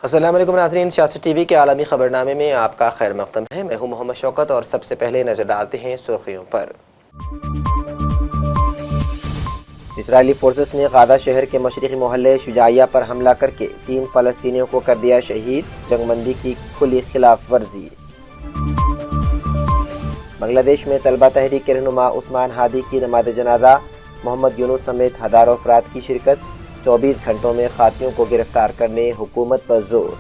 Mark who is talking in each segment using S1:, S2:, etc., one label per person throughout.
S1: السلام علیکم ناظرین، سیاست ٹی وی کے عالمی خبرنامے میں آپ کا خیر مقدم ہے۔ میں ہوں محمد شوکت اور سب سے پہلے نظر ڈالتے ہیں سرخیوں پر۔ اسرائیلی فورسز نے غزہ شہر کے مشرقی محلے شجاعیہ پر حملہ کر کے 3 فلسطینیوں کو کر دیا شہید، جنگ بندی کی کھلی خلاف ورزی۔ بنگلہ دیش میں طلبہ تحریک کے رہنما عثمان ہادی کی نماز جنازہ، محمد یونس سمیت ہزاروں افراد کی شرکت، 24 گھنٹوں میں قاتلوں کو گرفتار کرنے حکومت پر زور۔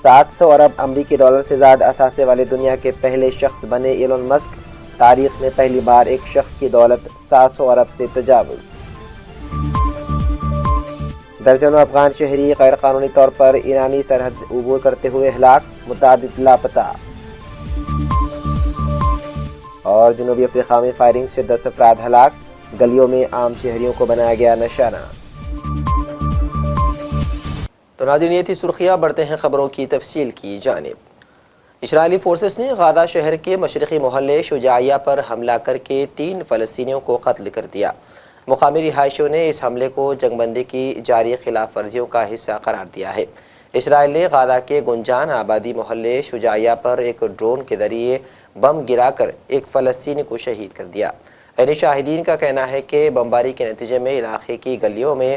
S1: 700 ارب امریکی ڈالر سے زائد اثاثے والے دنیا کے پہلے شخص بنے ایلون مسک، تاریخ میں پہلی بار ایک شخص کی دولت 700 ارب سے تجاوز۔ درجنوں افغان شہری غیر قانونی طور پر ایرانی سرحد عبور کرتے ہوئے ہلاک، متعدد لاپتہ۔ اور جنوبی افریقہ میں فائرنگ سے 10 افراد ہلاک، گلیوں میں عام شہریوں کو بنایا گیا نشانہ۔ تو ناظرین، یہ تھی سرخیاں، بڑھتے ہیں خبروں کی تفصیل کی جانب۔ اسرائیلی فورسز نے غزہ شہر کے مشرقی محلے شجاعیہ پر حملہ کر کے 3 فلسطینیوں کو قتل کر دیا۔ مقامی رہائشیوں نے اس حملے کو جنگ بندی کی جاری خلاف ورزیوں کا حصہ قرار دیا ہے۔ اسرائیل نے غزہ کے گنجان آبادی محلے شجاعیہ پر ایک ڈرون کے ذریعے بم گرا کر ایک فلسطینی کو شہید کر دیا۔ یعنی شاہدین کا کہنا ہے کہ بمباری کے نتیجے میں علاقے کی گلیوں میں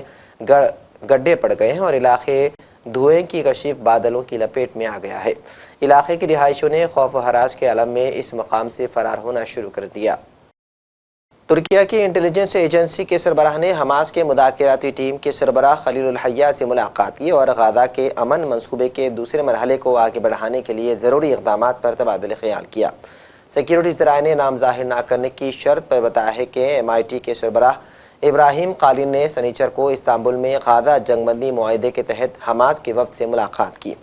S1: گڈھے پڑ گئے ہیں اور علاقے دھوئیں کی کشف بادلوں کی لپیٹ میں آ گیا ہے۔ علاقے کی رہائشیوں نے خوف و ہراس کے عالم میں اس مقام سے فرار ہونا شروع کر دیا۔ ترکیہ کی انٹیلیجنس ایجنسی کے سربراہ نے حماس کے مذاکراتی ٹیم کے سربراہ خلیل الحیہ سے ملاقات کی اور غزہ کے امن منصوبے کے دوسرے مرحلے کو آگے بڑھانے کے لیے ضروری اقدامات پر تبادلہ خیال کیا۔ سیکیورٹی ذرائع نے نام ظاہر نہ کرنے کی شرط پر بتایا ہے کہ MIT کے سربراہ ابراہیم قالن نے سنیچر کو استنبول میں غزہ جنگ بندی معاہدے کے تحت حماس کے وفد سے ملاقات کی۔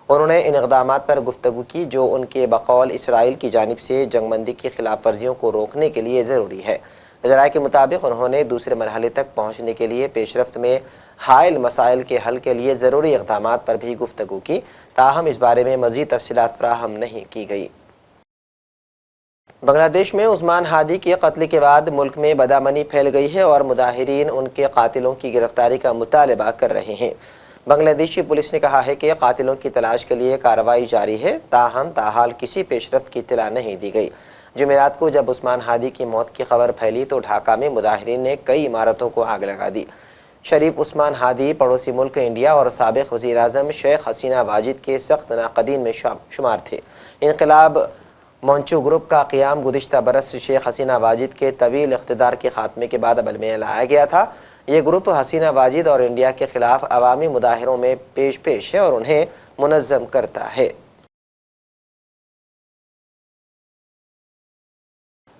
S1: انہوں نے ان اقدامات پر گفتگو کی جو ان کے بقول اسرائیل کی جانب سے جنگ بندی کی خلاف ورزیوں کو روکنے کے لیے ضروری ہے۔ ذرائع کے مطابق انہوں نے دوسرے مرحلے تک پہنچنے کے لیے پیش رفت میں حائل مسائل کے حل کے لیے ضروری اقدامات پر بھی گفتگو کی، تاہم اس بارے میں مزید تفصیلات فراہم نہیں کی گئی۔ بنگلہ دیش میں عثمان ہادی کے قتل کے بعد ملک میں بدامنی پھیل گئی ہے اور مظاہرین ان کے قاتلوں کی گرفتاری کا مطالبہ کر رہے ہیں۔ بنگلہ دیشی پولیس نے کہا ہے کہ قاتلوں کی تلاش کے لیے کارروائی جاری ہے، تاہم تاحال کسی پیش رفت کی اطلاع نہیں دی گئی۔ جمعرات کو جب عثمان ہادی کی موت کی خبر پھیلی تو ڈھاکہ میں مظاہرین نے کئی عمارتوں کو آگ لگا دی۔ شریف عثمان ہادی پڑوسی ملک انڈیا اور سابق وزیر اعظم شیخ حسینہ واجد کے سخت ناقدین میں شمار تھے۔ انقلاب مونچو گروپ کا قیام گزشتہ برس شیخ حسینہ واجد کے طویل اقتدار کے خاتمے کے بعد عمل میں لایا گیا تھا۔ یہ گروپ حسینہ واجد اور انڈیا کے خلاف عوامی مظاہروں میں پیش ہے اور انہیں منظم کرتا ہے۔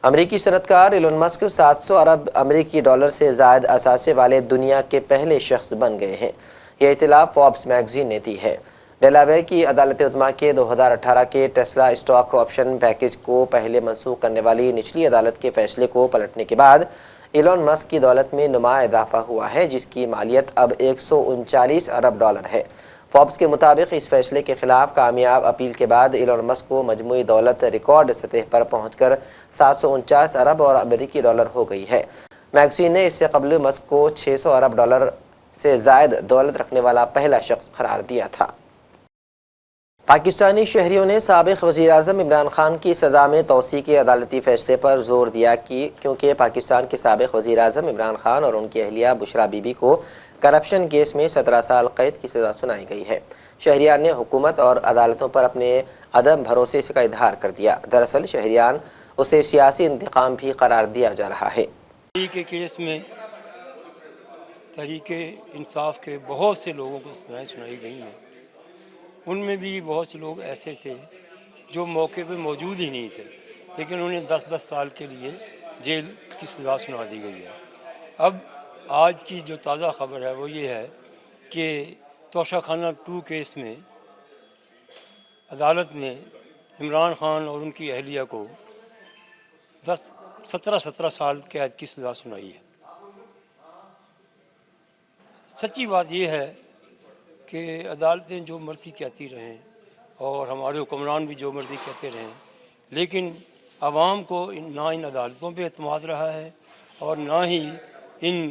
S1: امریکی صنعت کار ایلون مسک 700 ارب امریکی ڈالر سے زائد اثاثے والے دنیا کے پہلے شخص بن گئے ہیں۔ یہ اطلاع فوربس میگزین نے دی ہے۔ ڈیلاویئر کی عدالت عظمیٰ کے 2018 کے ٹیسلا اسٹاک آپشن پیکج کو پہلے منسوخ کرنے والی نچلی عدالت کے فیصلے کو پلٹنے کے بعد ایلون مسک کی دولت میں نمایاں اضافہ ہوا ہے، جس کی مالیت اب 139 ارب ڈالر ہے۔ فوربس کے مطابق اس فیصلے کے خلاف کامیاب اپیل کے بعد ایلون مسک کو مجموعی دولت ریکارڈ سطح پر پہنچ کر 749 ارب اور امریکی ڈالر ہو گئی ہے۔ میگزین نے اس سے قبل مسک کو 600 ارب ڈالر سے زائد دولت رکھنے والا پہلا شخص قرار دیا تھا۔ پاکستانی شہریوں نے سابق وزیر اعظم عمران خان کی سزا میں توسیع کے عدالتی فیصلے پر زور دیا کیونکہ پاکستان کے سابق وزیر اعظم عمران خان اور ان کی اہلیہ بشرا بی بی کو کرپشن کیس میں 17 سال قید کی سزا سنائی گئی ہے۔ شہریان نے حکومت اور عدالتوں پر اپنے عدم بھروسے کا اظہار کر دیا۔ دراصل شہریان اسے سیاسی انتقام بھی قرار دیا جا رہا ہے۔
S2: کے کیس میں تحریک انصاف کے بہت سے لوگوں کو سزائیں سنائی گئی ہیں، ان میں بھی بہت سے لوگ ایسے تھے جو موقع پہ موجود ہی نہیں تھے، لیکن انہیں 10 سال کے لیے جیل کی سزا سنا دی گئی ہے۔ اب آج کی جو تازہ خبر ہے وہ یہ ہے کہ توشہ خانہ 2 کیس میں عدالت نے عمران خان اور ان کی اہلیہ کو 17 سال قید کی سزا سنائی ہے۔ سچی بات یہ ہے کہ عدالتیں جو مرضی کہتی رہیں اور ہمارے حکمران بھی جو مرضی کہتے رہیں، لیکن عوام کو نہ ان عدالتوں پہ اعتماد رہا ہے اور نہ ہی ان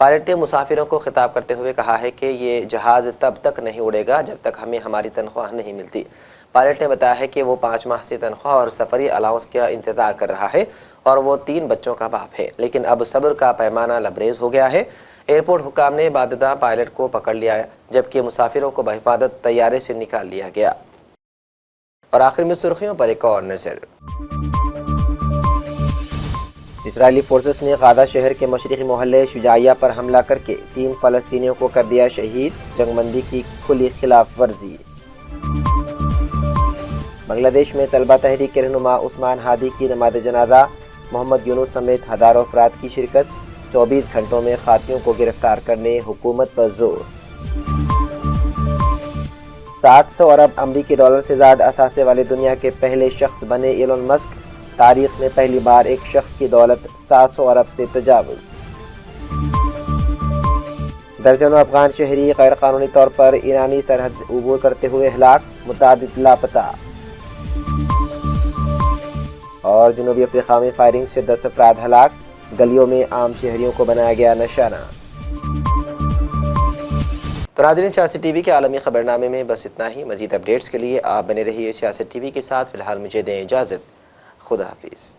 S1: پائلٹ نے مسافروں کو خطاب کرتے ہوئے کہا ہے کہ یہ جہاز تب تک نہیں اڑے گا جب تک ہمیں ہماری تنخواہ نہیں ملتی۔ پائلٹ نے بتایا ہے کہ وہ 5 ماہ سے تنخواہ اور سفری الاؤنس کا انتظار کر رہا ہے اور وہ 3 بچوں کا باپ ہے، لیکن اب صبر کا پیمانہ لبریز ہو گیا ہے۔ ایئرپورٹ حکام نے باددہ پائلٹ کو پکڑ لیا جبکہ مسافروں کو بحفاظت طیارے سے نکال لیا گیا۔ اور آخر میں سرخیوں پر ایک اور نظر۔ اسرائیلی فورسز نے غزہ شہر کے مشرقی محلے شجاعیہ پر حملہ کر کے 3 فلسطینیوں کو کر دیا شہید، جنگ بندی کی کھلی خلاف ورزی۔ بنگلہ دیش میں طلبہ تحریک کے رہنما عثمان ہادی کی نماز جنازہ، محمد یونس سمیت ہزاروں افراد کی شرکت، 24 گھنٹوں میں خاتیوں کو گرفتار کرنے حکومت پر زور۔ 700 ارب امریکی ڈالر سے زیادہ اثاثے والے دنیا کے پہلے شخص بنے ایلن مسک، تاریخ میں پہلی بار ایک شخص کی دولت 700 ارب سے تجاوز۔ درجنوں افغان شہری غیر قانونی طور پر ایرانی سرحد عبور کرتے ہوئے ہلاک، متعدد لاپتہ۔ اور جنوبی افریقہ میں فائرنگ سے 10 افراد ہلاک، گلیوں میں عام شہریوں کو بنایا گیا نشانہ۔ تو ناظرین، سیاست ٹی وی کے عالمی خبرنامے میں بس اتنا ہی۔ مزید اپڈیٹس کے لیے آپ بنے رہیے سیاست ٹی وی کے ساتھ۔ فی الحال مجھے دیں اجازت، خدا حافظ۔